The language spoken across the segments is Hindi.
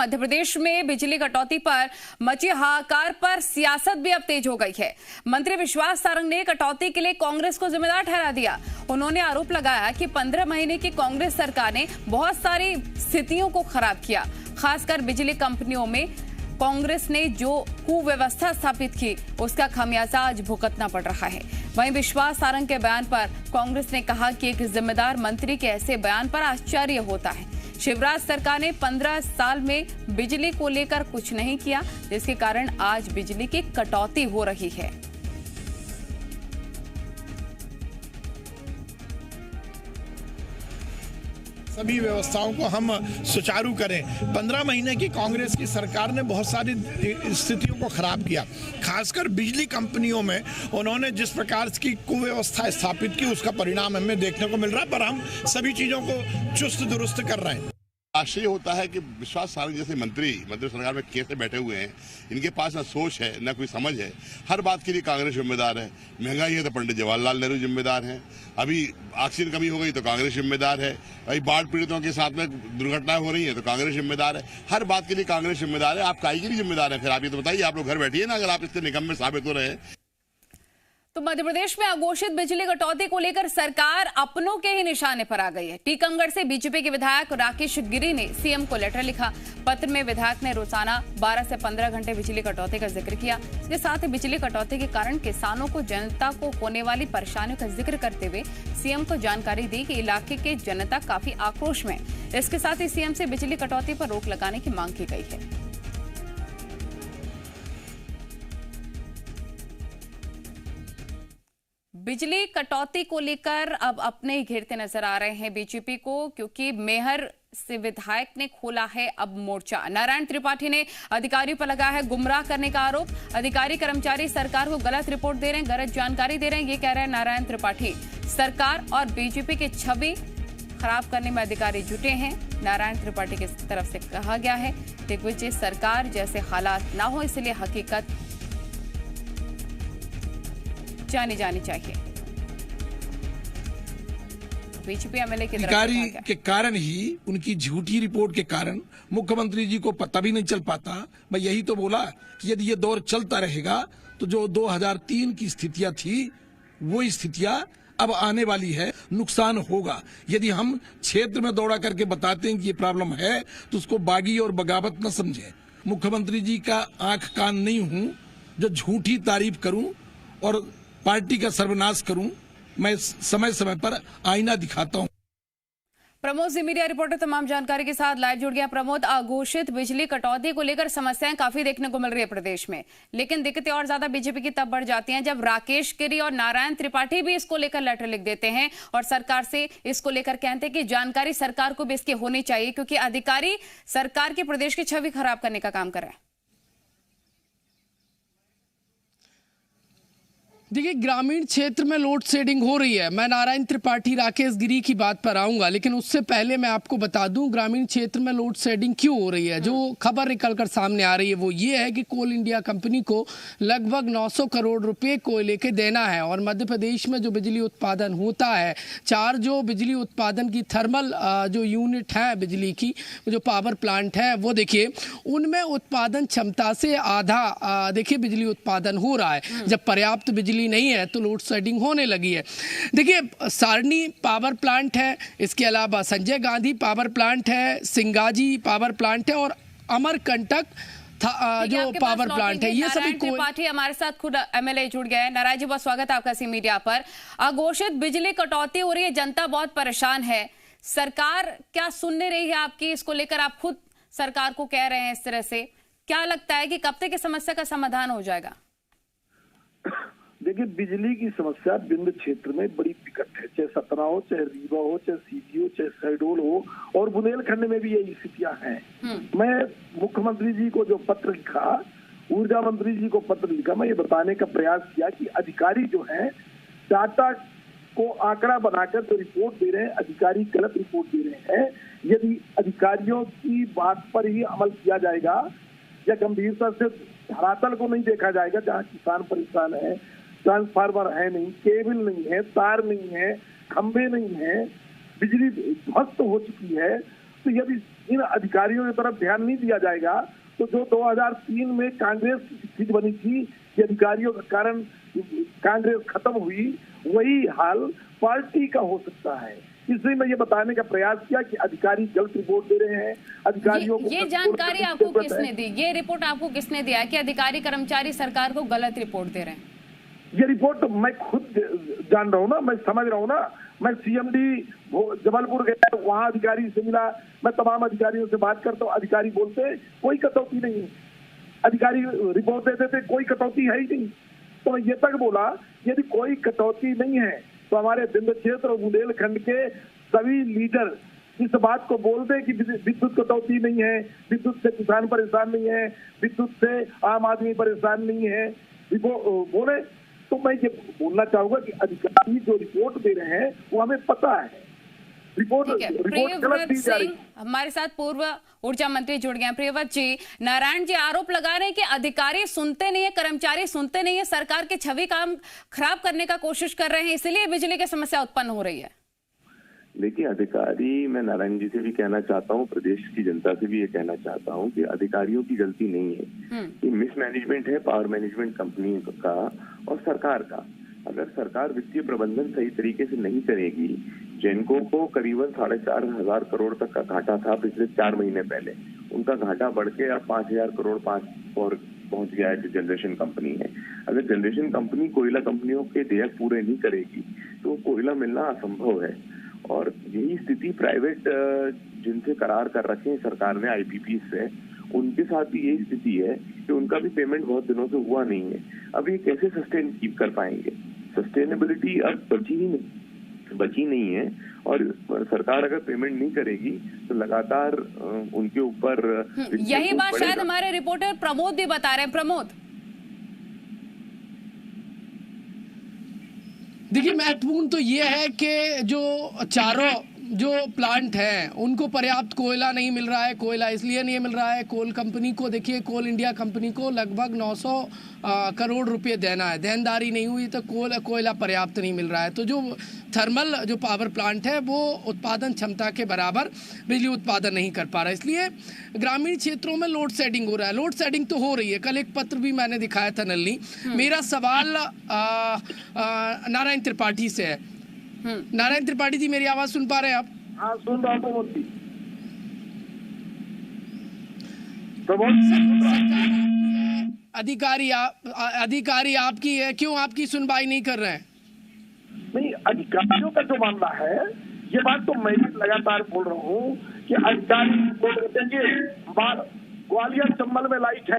मध्य प्रदेश में बिजली कटौती पर मची हाहाकार पर सियासत भी अब तेज हो गई है। मंत्री विश्वास सारंग ने कटौती के लिए कांग्रेस को जिम्मेदार ठहरा दिया। उन्होंने आरोप लगाया कि 15 महीने की कांग्रेस सरकार ने बहुत सारी स्थितियों को खराब किया। खासकर बिजली कंपनियों में कांग्रेस ने जो कुव्यवस्था स्थापित की उसका खामियाजा आज भुगतना पड़ रहा है। वहीं विश्वास सारंग के बयान पर कांग्रेस ने कहा कि एक जिम्मेदार मंत्री के ऐसे बयान पर आश्चर्य होता है। शिवराज सरकार ने 15 साल में बिजली को लेकर कुछ नहीं किया, जिसके कारण आज बिजली की कटौती हो रही है। सभी व्यवस्थाओं को हम सुचारू करें। 15 महीने की कांग्रेस की सरकार ने बहुत सारी स्थितियों को खराब किया। खासकर बिजली कंपनियों में उन्होंने जिस प्रकार की कुव्यवस्था स्थापित की उसका परिणाम हमें देखने को मिल रहा है, पर हम सभी चीजों को चुस्त दुरुस्त कर रहे हैं। आश्चर्य होता है कि विश्वास सारंग जैसे मंत्री सरकार में कैसे बैठे हुए हैं। इनके पास ना सोच है ना कोई समझ है। हर बात के लिए कांग्रेस जिम्मेदार है। महंगाई है तो पंडित जवाहरलाल नेहरू जिम्मेदार हैं। अभी ऑक्सीजन कमी हो गई तो कांग्रेस जिम्मेदार है। अभी बाढ़ पीड़ितों के साथ में दुर्घटनाएं हो रही है तो कांग्रेस जिम्मेदार है। हर बात के लिए कांग्रेस जिम्मेदार है। आप काहे के लिए जिम्मेदार है? फिर आप ये तो बताइए। आप लोग घर बैठिए ना, अगर आप इसके निकम्मे साबित हो रहे हैं। तो मध्य प्रदेश में अघोषित बिजली कटौती को लेकर सरकार अपनों के ही निशाने पर आ गई है। टीकमगढ़ से बीजेपी के विधायक राकेश गिरी ने सीएम को लेटर लिखा। पत्र में विधायक ने रोजाना 12 से 15 घंटे बिजली कटौती का जिक्र किया। इसके साथ ही बिजली कटौती के कारण किसानों को जनता को होने वाली परेशानियों का जिक्र करते हुए सीएम को जानकारी दी कि इलाके की जनता काफी आक्रोश में। इसके साथ ही सीएम से बिजली कटौती पर रोक लगाने की मांग की गई है। बिजली कटौती को लेकर अब अपने ही घेरते नजर आ रहे हैं बीजेपी को, क्योंकि मेहर से विधायक ने खोला है अब मोर्चा। नारायण त्रिपाठी ने अधिकारियों पर लगाया है गुमराह करने का आरोप। अधिकारी कर्मचारी सरकार को गलत रिपोर्ट दे रहे हैं, गलत जानकारी दे रहे हैं, ये कह रहे हैं नारायण त्रिपाठी। सरकार और बीजेपी की छवि खराब करने में अधिकारी जुटे हैं। नारायण त्रिपाठी की तरफ से कहा गया है दिग्विजय सरकार जैसे हालात ना हो, इसलिए हकीकत जानी चाहिए। बीजेपी एमएलए के अधिकारी के कारण ही, उनकी झूठी रिपोर्ट के कारण मुख्यमंत्री जी को पता भी नहीं चल पाता। मैं यही तो बोला कि यदि ये दौर चलता रहेगा तो जो 2003 की स्थितियां थी वो स्थितियां अब आने वाली है। नुकसान होगा। यदि हम क्षेत्र में दौड़ा करके बताते हैं कि ये प्रॉब्लम है तो उसको बागी और बगावत न समझे। मुख्यमंत्री जी का आंख कान नहीं हूं जो झूठी तारीफ करूं और पार्टी का सर्वनाश करूं। मैं समय समय पर आईना दिखाता हूं। प्रमोद जी मीडिया रिपोर्टर तमाम जानकारी के साथ लाइव जुड़ गया। प्रमोद, अघोषित बिजली कटौती को लेकर समस्याएं काफी देखने को मिल रही है प्रदेश में, लेकिन दिक्कतें और ज्यादा बीजेपी की तब बढ़ जाती हैं जब राकेश गिरी और नारायण त्रिपाठी भी इसको लेकर लेटर लिख देते हैं और सरकार से इसको लेकर कहते हैं कि जानकारी सरकार को भी इसकी होनी चाहिए, क्योंकि अधिकारी सरकार की प्रदेश की छवि खराब करने का काम कर रहे हैं। देखिए, ग्रामीण क्षेत्र में लोड शेडिंग हो रही है। मैं नारायण त्रिपाठी राकेश गिरी की बात पर आऊंगा, लेकिन उससे पहले मैं आपको बता दूं ग्रामीण क्षेत्र में लोड शेडिंग क्यों हो रही है। जो खबर निकलकर सामने आ रही है वो ये है कि कोल इंडिया कंपनी को लगभग 900 करोड़ रुपए कोयले के देना है और मध्य प्रदेश में जो बिजली उत्पादन होता है, 4 जो बिजली उत्पादन की थर्मल जो यूनिट है बिजली की, जो पावर प्लांट है, वो देखिए उनमें उत्पादन क्षमता से आधा देखिए बिजली उत्पादन हो रहा है। जब पर्याप्त बिजली नहीं है तो लोड शेडिंग होने लगी है। देखिए, सारणी पावर प्लांट है, इसके अलावा संजय गांधी पावर प्लांट है, सिंगाजी पावर प्लांट है और अमरकंटक जो पावर प्लांट है, ये सभी त्रिपाठी हमारे साथ खुद एमएलए जुड़ गए हैं। नारायण जी, बहुत स्वागत है आपका सी मीडिया पर। अघोषित बिजली कटौती हो रही है, जनता बहुत परेशान है, सरकार क्या सुन नहीं रही है आपकी? इसको लेकर आप खुद सरकार को कह रहे हैं इस तरह से, क्या लगता है कि कब तक इस समस्या का समाधान हो जाएगा? देखिए, बिजली की समस्या बिंद क्षेत्र में बड़ी विकट है, चाहे सतना हो, चाहे रीवा हो, चाहे सीधी हो, चाहे शहडोल हो, और बुंदेलखंड में भी यही स्थितियां हैं। मैं मुख्यमंत्री जी को जो पत्र लिखा, ऊर्जा मंत्री जी को पत्र लिखा, मैं ये बताने का प्रयास किया कि अधिकारी जो हैं डाटा को आंकड़ा बनाकर जो रिपोर्ट दे रहे हैं, अधिकारी गलत रिपोर्ट दे रहे हैं। यदि अधिकारियों की बात पर ही अमल किया जाएगा या गंभीरता से धरातल को नहीं देखा जाएगा, जहाँ किसान परेशान है, ट्रांसफार्मर है नहीं, केबल नहीं है, तार नहीं है, खंभे नहीं है, बिजली ध्वस्त हो चुकी है, तो यदि इन अधिकारियों की तरफ ध्यान नहीं दिया जाएगा तो जो 2003 में कांग्रेस की स्थिति बनी थी कि अधिकारियों के कारण कांग्रेस खत्म हुई, वही हाल पार्टी का हो सकता है। इसलिए मैं ये बताने का प्रयास किया कि अधिकारी गलत रिपोर्ट दे रहे हैं। अधिकारियों को ये जानकारी आपको किसने दी, ये रिपोर्ट आपको किसने दिया कि अधिकारी कर्मचारी सरकार को गलत रिपोर्ट दे रहे हैं? ये रिपोर्ट तो मैं खुद जान रहा हूँ ना, मैं समझ रहा हूँ ना। मैं सीएमडी जबलपुर गया, वहाँ अधिकारी से मिला, मैं तमाम अधिकारियों से बात करता हूँ। अधिकारी बोलते कोई कटौती नहीं है, अधिकारी रिपोर्ट देते थे कोई कटौती है ही नहीं। तो मैं ये तक बोला यदि कोई कटौती नहीं है तो हमारे विंध्य क्षेत्र और बुंदेलखंड के सभी लीडर इस बात को बोल दे कि विद्युत कटौती नहीं है, विद्युत से किसान परेशान नहीं है, विद्युत से आम आदमी परेशान नहीं है, बोले तो मैं ये बोलना चाहूंगा कि अधिकारी जो रिपोर्ट दे रहे हैं वो हमें पता है। रिपोर्ट गलत दी जा रही है। हमारे साथ पूर्व ऊर्जा मंत्री जुड़ गए हैं। प्रियव्रत जी, नारायण जी आरोप लगा रहे हैं कि अधिकारी सुनते नहीं है, कर्मचारी सुनते नहीं है, सरकार की छवि काम खराब करने का कोशिश कर रहे हैं, इसलिए बिजली की समस्या उत्पन्न हो रही है। देखिए, अधिकारी, मैं नारायण जी से भी कहना चाहता हूँ, प्रदेश की जनता से भी ये कहना चाहता हूँ कि अधिकारियों की गलती नहीं है, ये मिसमैनेजमेंट है पावर मैनेजमेंट कंपनी का और सरकार का। अगर सरकार वित्तीय प्रबंधन सही तरीके से नहीं करेगी, जेनको को करीबन 4,500 करोड़ तक का घाटा था पिछले 4 महीने पहले, उनका घाटा बढ़ के अब 5,000 करोड़ और पहुंच गया है जो जनरेशन कंपनी है। अगर जनरेशन कंपनी कोयला कंपनियों के देयक पूरे नहीं करेगी तो कोयला मिलना असंभव है। और यही स्थिति प्राइवेट जिनसे करार कर रखे हैं सरकार ने आईपीपी से, उनके साथ भी यही स्थिति है कि उनका भी पेमेंट बहुत दिनों से हुआ नहीं है। अब ये कैसे सस्टेन कीप कर पाएंगे? सस्टेनेबिलिटी अब बची नहीं है और सरकार अगर पेमेंट नहीं करेगी तो लगातार उनके ऊपर यही बात शायद हमारे रिपोर्टर प्रमोद भी बता रहे हैं। प्रमोद, देखिए, महत्वपूर्ण तो ये है कि जो चारों जो प्लांट हैं उनको पर्याप्त कोयला नहीं मिल रहा है। कोयला इसलिए नहीं मिल रहा है, कोल कंपनी को देखिए, कोल इंडिया कंपनी को लगभग 900 करोड़ रुपए देना है, देनदारी नहीं हुई तो कोयला पर्याप्त नहीं मिल रहा है। तो जो थर्मल जो पावर प्लांट है वो उत्पादन क्षमता के बराबर बिजली उत्पादन नहीं कर पा रहा है, इसलिए ग्रामीण क्षेत्रों में लोड शेडिंग हो रहा है। लोड शेडिंग तो हो रही है, कल एक पत्र भी मैंने दिखाया था नलनी। मेरा सवाल नारायण त्रिपाठी से है। नारायण त्रिपाठी जी, मेरी आवाज सुन पा रहे हैं आप? हाँ, सुन रहा हूँ। अधिकारी आपकी है, क्यों आपकी सुनवाई नहीं कर रहे हैं? नहीं, अधिकारियों का जो मामला है, ये बात तो मैं भी लगातार बोल रहा हूँ कि अधिकारी बोल देंगे ग्वालियर चंबल में लाइट है,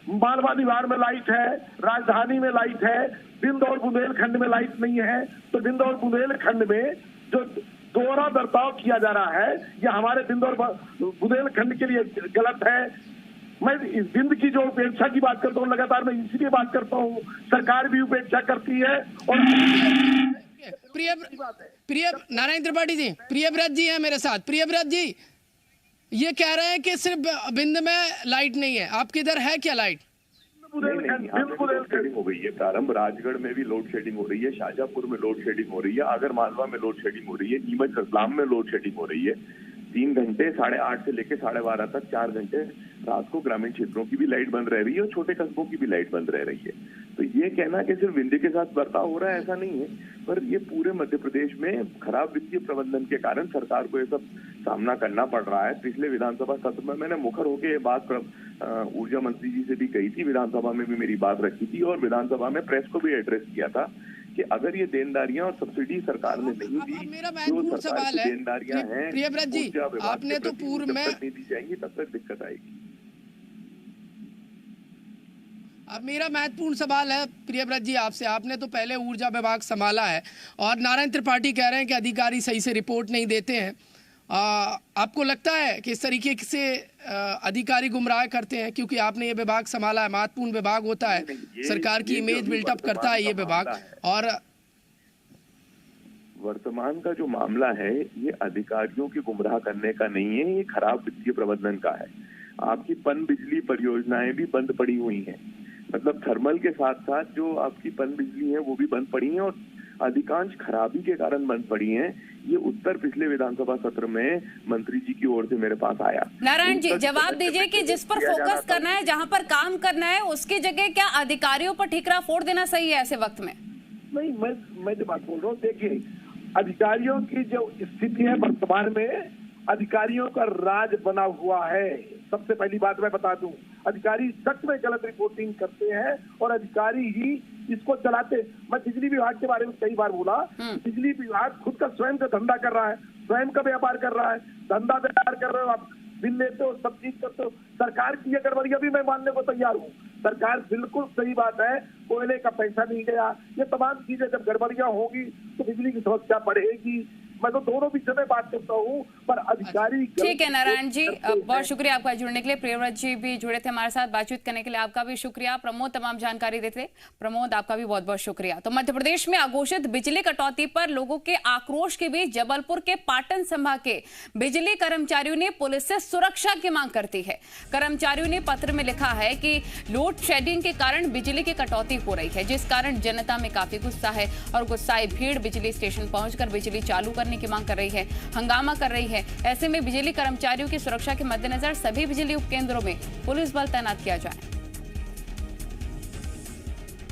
मालवा निवाड़ में लाइट है, राजधानी में लाइट है, विंध्य और बुंदेलखंड में लाइट नहीं है। तो विंध्य और बुंदेलखंड में जो दोहरा बर्ताव किया जा रहा है यह हमारे विंध्य और बुंदेलखंड के लिए गलत है। मैं इस विंध्य की जो उपेक्षा की बात करता हूँ, लगातार मैं इसीलिए बात करता हूँ, सरकार भी उपेक्षा करती है। और प्रिय नारायण त्रिपाठी जी, प्रियव्रत जी है मेरे साथ। प्रियव्रत जी, ये कह रहे हैं कि सिर्फ विंध्य में लाइट नहीं है, आपके इधर है क्या लाइट? लोड शेडिंग हो गई है, प्रारंभ राजगढ़ में भी लोड शेडिंग हो रही है, शाजापुर में लोड शेडिंग हो रही है, आगर मालवा में लोड शेडिंग हो रही है, नीमच रतलाम में लोड शेडिंग हो रही है। 3 घंटे 8:30 से लेकर 12:30 तक 4 घंटे रात को ग्रामीण क्षेत्रों की भी लाइट बंद रह रही है और छोटे कस्बों की भी लाइट बंद रह रही है। तो ये कहना कि सिर्फ विंध्य के साथ बर्ताव हो रहा है, ऐसा नहीं है, पर ये पूरे मध्य प्रदेश में खराब वित्तीय प्रबंधन के कारण सरकार को ये सब सामना करना पड़ रहा है। पिछले विधानसभा सत्र में मैंने मुखर होकर ये बात ऊर्जा मंत्री जी से भी कही थी, विधानसभा में भी मेरी बात रखी थी और विधानसभा में प्रेस को भी एड्रेस किया था कि अगर ये देनदारियां और सब्सिडी सरकार ने नहीं दी, मेरा महत्वपूर्ण सवाल है देनदारियां हैं, प्रियव्रत जी, आपने तो पूर्व में नहीं दी जाएंगी तब तक दिक्कत आएगी। अब मेरा महत्वपूर्ण सवाल है प्रियव्रत जी आपसे, आपने तो पहले ऊर्जा विभाग संभाला है और नारायण त्रिपाठी कह रहे हैं कि अधिकारी सही से रिपोर्ट नहीं देते हैं। आपको लगता है कि इस तरीके से अधिकारी गुमराह करते हैं? क्योंकि आपने ये विभाग संभाला है, महत्वपूर्ण विभाग होता है, सरकार की इमेज बिल्टअप करता है ये विभाग। और वर्तमान का जो मामला है ये अधिकारियों की गुमराह करने का नहीं है, ये खराब वित्तीय प्रबंधन का है। आपकी पन बिजली परियोजनाएं भी बंद पड़ी हुई हैं, मतलब थर्मल के साथ साथ जो आपकी पन बिजली है वो भी बंद पड़ी है और अधिकांश खराबी के कारण बंद पड़ी हैं। ये उत्तर पिछले विधानसभा सत्र में मंत्री जी की ओर से मेरे पास आया। नारायण जी, जवाब दीजिए कि जिस पर फोकस करना है, जहां पर काम करना है, उसकी जगह क्या अधिकारियों पर ठीकरा फोड़ देना सही है ऐसे वक्त में? नहीं, मैं जो बात बोल रहा हूँ, देखिए अधिकारियों की जो स्थिति है वर्तमान में, अधिकारियों का राज बना हुआ है। सबसे पहली बात मैं बता दूं, अधिकारी सच में गलत रिपोर्टिंग करते हैं और अधिकारी ही इसको चलाते। मैं बिजली विभाग के बारे में कई बार बोला, बिजली विभाग खुद का स्वयं का धंधा कर रहा है, स्वयं का व्यापार कर रहा है, धंधा व्यापार कर रहे हो आप, बिल लेते हो, सब चीज करते हो। सरकार की ये गड़बड़ियां भी मैं मानने को तैयार हूँ। सरकार बिल्कुल सही बात है, कोयले का पैसा नहीं गया, ये तमाम चीजें जब गड़बड़ियां होगी तो बिजली की समस्या बढ़ेगी। मैं तो दोनों विषय में बात करता हूँ, पर अधिकारी। ठीक है नारायण जी, बहुत शुक्रिया आपका जुड़ने के लिए। प्रियव्रत जी भी जुड़े थे हमारे साथ, बातचीत करने के लिए आपका भी शुक्रिया। प्रमोद तमाम जानकारी देते, प्रमोद आपका भी बहुत बहुत शुक्रिया। तो मध्य प्रदेश में अघोषित बिजली कटौती पर लोगों के आक्रोश के बीच जबलपुर के पाटन संभाग के बिजली कर्मचारियों ने पुलिस से सुरक्षा की मांग करती है। कर्मचारियों ने पत्र में लिखा है कि लोड शेडिंग के कारण बिजली की कटौती हो रही है, जिस कारण जनता में काफी गुस्सा है और गुस्साई भीड़ बिजली स्टेशन पहुंचकर बिजली चालू करने की मांग कर रही है, हंगामा कर रही है। ऐसे में बिजली कर्मचारियों की सुरक्षा के मद्देनजर सभी बिजली उपकेंद्रों में पुलिस बल तैनात किया जाए।